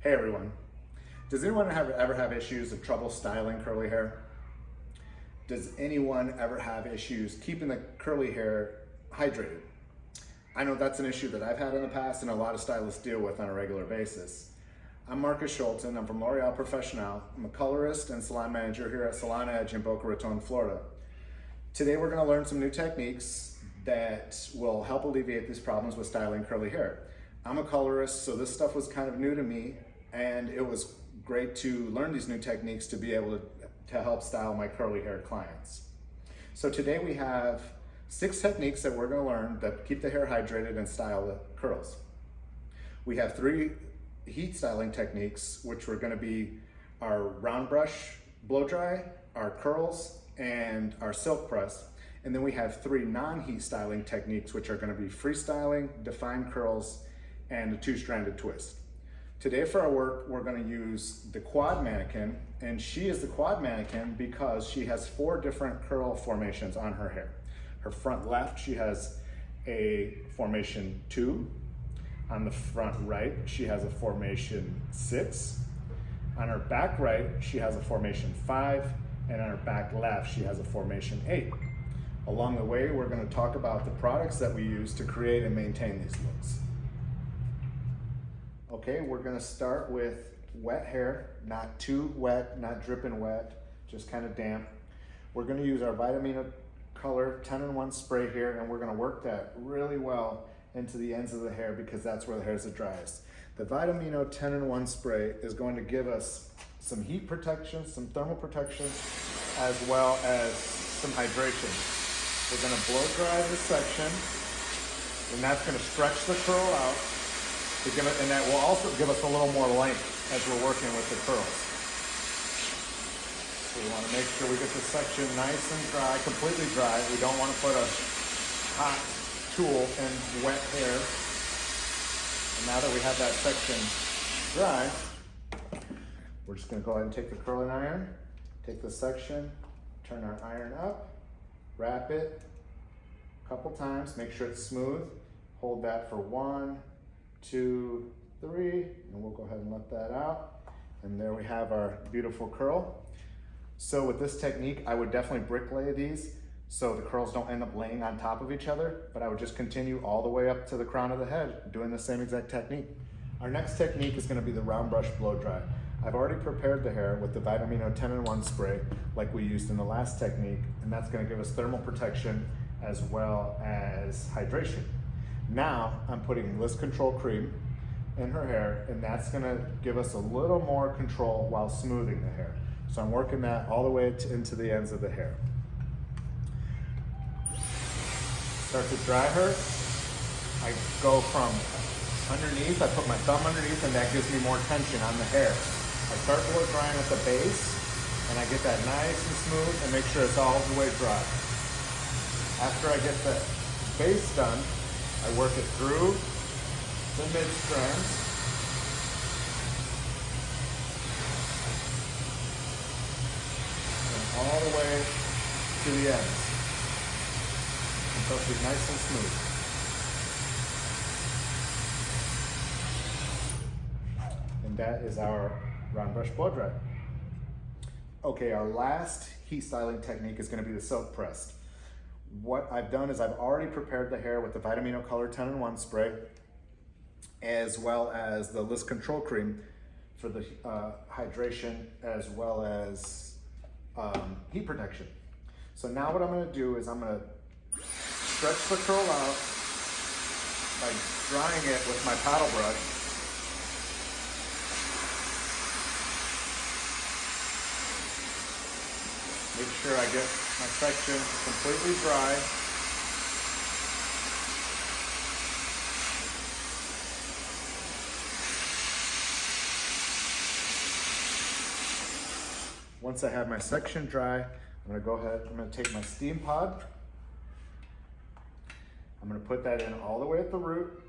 Hey everyone, does anyone ever have issues of trouble styling curly hair? Does anyone ever have issues keeping the curly hair hydrated? I know that's an issue that I've had in the past and a lot of stylists deal with on a regular basis. I'm Marcus Schulten, I'm from L'Oreal Professional. I'm a colorist and salon manager here at Salon Edge in Boca Raton, Florida. Today we're going to learn some new techniques that will help alleviate these problems with styling curly hair. I'm a colorist, so this stuff was kind of new to me, and it was great to learn these new techniques to be able to help style my curly hair clients. So today we have 6 techniques that we're going to learn that keep the hair hydrated and style the curls. We have 3 heat styling techniques, which are going to be our round brush blow dry, our curls, and our silk press. And then we have 3 non-heat styling techniques, which are going to be freestyling, defined curls, and a 2-stranded twist. Today for our work, we're going to use the quad mannequin, and she is the quad mannequin because she has 4 different curl formations on her hair. Her front left, she has a formation 2. On the front right, she has a formation 6. On her back right, she has a formation 5. And on her back left, she has a formation 8. Along the way, we're going to talk about the products that we use to create and maintain these looks. Okay, we're going to start with wet hair, not too wet, not dripping wet, just kind of damp. We're going to use our Vitamino Color 10-in-1 spray here, and we're going to work that really well into the ends of the hair because that's where the hair is the driest. The Vitamino 10-in-1 spray is going to give us some heat protection, some thermal protection, as well as some hydration. We're going to blow dry this section, and that's going to stretch the curl out. And that will also give us a little more length as we're working with the curls. So we want to make sure we get this section nice and dry, completely dry. We don't want to put a hot tool in wet hair. And now that we have that section dry, we're just going to go ahead and take the curling iron, take the section, turn our iron up, wrap it a couple times, make sure it's smooth. Hold that for 1, 2, 3, and we'll go ahead and let that out. And there we have our beautiful curl. So with this technique, I would definitely brick lay these so the curls don't end up laying on top of each other, but I would just continue all the way up to the crown of the head, doing the same exact technique. Our next technique is going to be the round brush blow dry. I've already prepared the hair with the Vitamino 10-in-1 spray like we used in the last technique, and that's going to give us thermal protection as well as hydration. Now I'm putting List Control Cream in her hair, and that's going to give us a little more control while smoothing the hair. So I'm working that all the way into the ends of the hair. Start to dry her. I go from underneath, I put my thumb underneath, and that gives me more tension on the hair. I start blow drying at the base, and I get that nice and smooth and make sure it's all the way dry. After I get the base done, I work it through the mid strands. And all the way to the ends until she's nice and smooth. And that is our round brush blow dry. Okay, our last heat styling technique is going to be the silk press. What I've done is I've already prepared the hair with the Vitamino Color 10-in-1 spray, as well as the List Control Cream for the hydration, as well as heat protection. So now what I'm going to do is I'm going to stretch the curl out by drying it with my paddle brush. Make sure I get my section completely dry. Once I have my section dry, I'm going to go ahead, I'm going to take my steam pod. I'm going to put that in all the way at the root.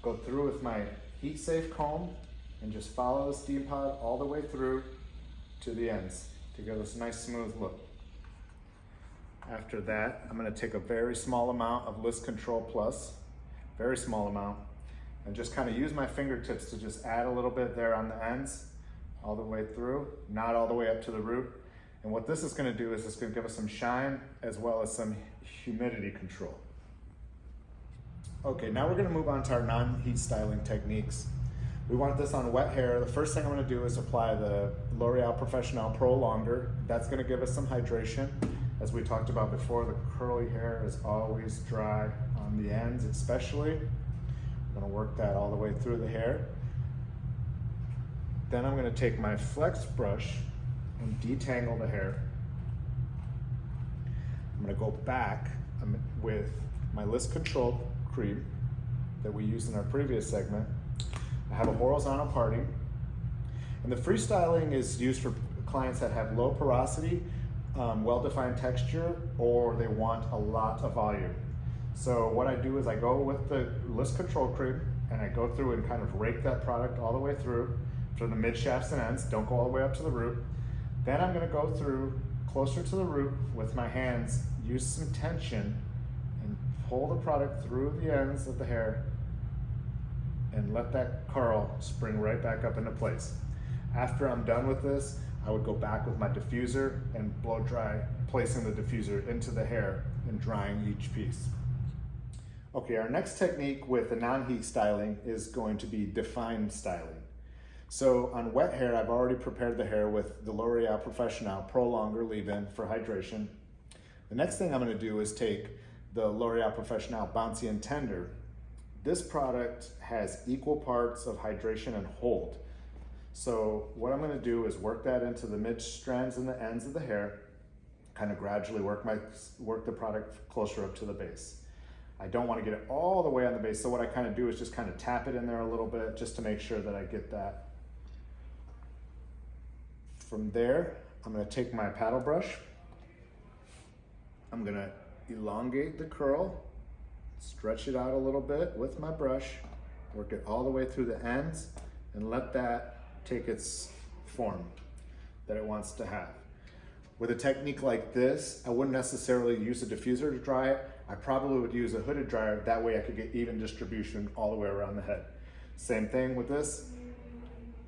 Go through with my heat safe comb and just follow the steam pod all the way through to the ends to give us a nice smooth look. After that, I'm going to take a very small amount of List Control Plus, very small amount, and just kind of use my fingertips to just add a little bit there on the ends, all the way through, not all the way up to the root. And what this is going to do is it's going to give us some shine as well as some humidity control. Okay, now we're going to move on to our non-heat styling techniques. We want this on wet hair. The first thing I'm going to do is apply the L'Oreal Professional Pro Longer. That's going to give us some hydration. As we talked about before, the curly hair is always dry on the ends especially. I'm going to work that all the way through the hair. Then I'm going to take my flex brush and detangle the hair. I'm going to go back with my list control cream that we used in our previous segment. I have a horizontal parting, and the freestyling is used for clients that have low porosity, well-defined texture, or they want a lot of volume. So what I do is I go with the list control cream and I go through and kind of rake that product all the way through from the mid shafts and ends. Don't go all the way up to the root. Then I'm going to go through closer to the root with my hands, use some tension, and pull the product through the ends of the hair and let that curl spring right back up into place. After I'm done with this, I would go back with my diffuser and blow dry, placing the diffuser into the hair and drying each piece. Okay, our next technique with the non-heat styling is going to be defined styling. So on wet hair, I've already prepared the hair with the L'Oreal Professional Pro Longer leave-in for hydration. The next thing I'm going to do is take the L'Oreal Professional Bouncy and Tender. This product has equal parts of hydration and hold. So what I'm going to do is work that into the mid strands and the ends of the hair, kind of gradually work the product closer up to the base. I don't want to get it all the way on the base, so what I kind of do is just kind of tap it in there a little bit just to make sure that I get that. From there, I'm going to take my paddle brush. I'm going to elongate the curl, stretch it out a little bit with my brush, work it all the way through the ends, and let that take its form that it wants to have. With a technique like this, I wouldn't necessarily use a diffuser to dry it. I probably would use a hooded dryer. That way I could get even distribution all the way around the head. Same thing with this.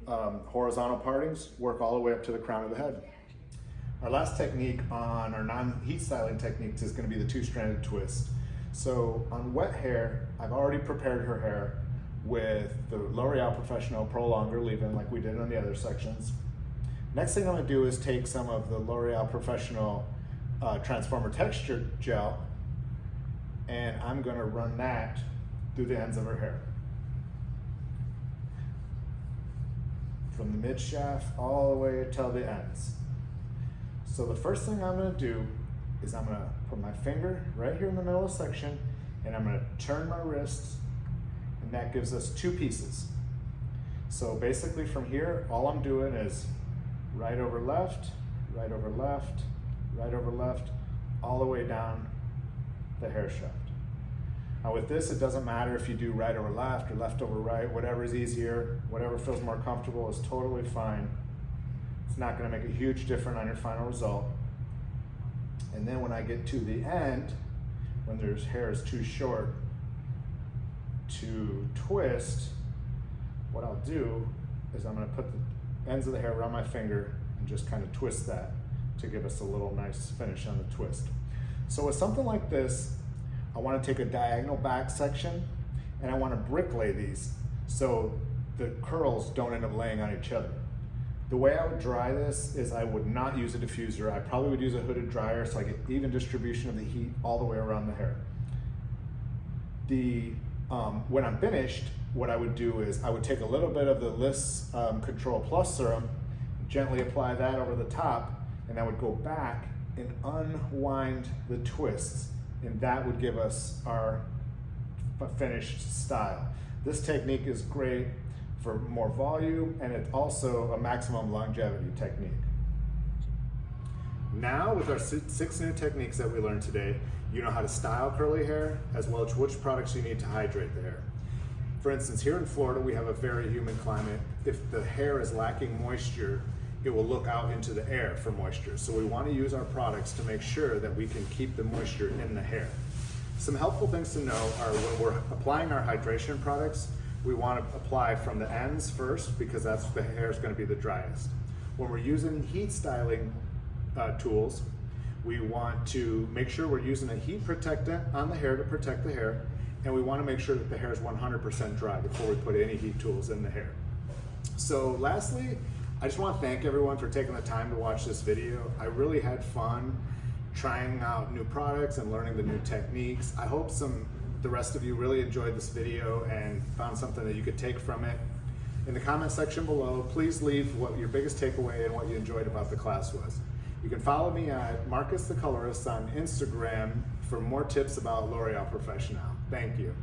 Horizontal partings work all the way up to the crown of the head. Our last technique on our non-heat styling techniques is going to be the two-stranded twist. So on wet hair, I've already prepared her hair with the L'Oreal Professional Pro Longer leave-in like we did on the other sections. Next thing I'm going to do is take some of the L'Oreal Professional Transformer Texture Gel, and I'm going to run that through the ends of her hair. From the mid shaft all the way till the ends. So the first thing I'm going to do is I'm going to put my finger right here in the middle of the section, and I'm going to turn my wrist, and that gives us two pieces. So basically from here, all I'm doing is right over left, right over left, right over left, all the way down the hair shaft. Now with this, it doesn't matter if you do right over left or left over right, whatever is easier, whatever feels more comfortable is totally fine. It's not going to make a huge difference on your final result. And then when I get to the end, when there's hair is too short to twist, what I'll do is I'm going to put the ends of the hair around my finger and just kind of twist that to give us a little nice finish on the twist. So with something like this, I want to take a diagonal back section and I want to brick lay these so the curls don't end up laying on each other. The way I would dry this is I would not use a diffuser. I probably would use a hooded dryer so I get even distribution of the heat all the way around the hair. When I'm finished, what I would do is I would take a little bit of the List Control Plus serum, gently apply that over the top, and I would go back and unwind the twists, and that would give us our finished style. This technique is great for more volume, and it's also a maximum longevity technique. Now, with our 6 new techniques that we learned today, you know how to style curly hair, as well as which products you need to hydrate the hair. For instance, here in Florida, we have a very humid climate. If the hair is lacking moisture, it will look out into the air for moisture. So we want to use our products to make sure that we can keep the moisture in the hair. Some helpful things to know are when we're applying our hydration products, we want to apply from the ends first because that's the hair is going to be the driest. When we're using heat styling tools, we want to make sure we're using a heat protectant on the hair to protect the hair, and we want to make sure that the hair is 100% dry before we put any heat tools in the hair. So lastly, I just want to thank everyone for taking the time to watch this video. I really had fun trying out new products and learning the new techniques. I hope the rest of you really enjoyed this video and found something that you could take from it. In the comment section below, please leave what your biggest takeaway and what you enjoyed about the class was. You can follow me at Marcus the Colorist on Instagram for more tips about L'Oreal Professional. Thank you.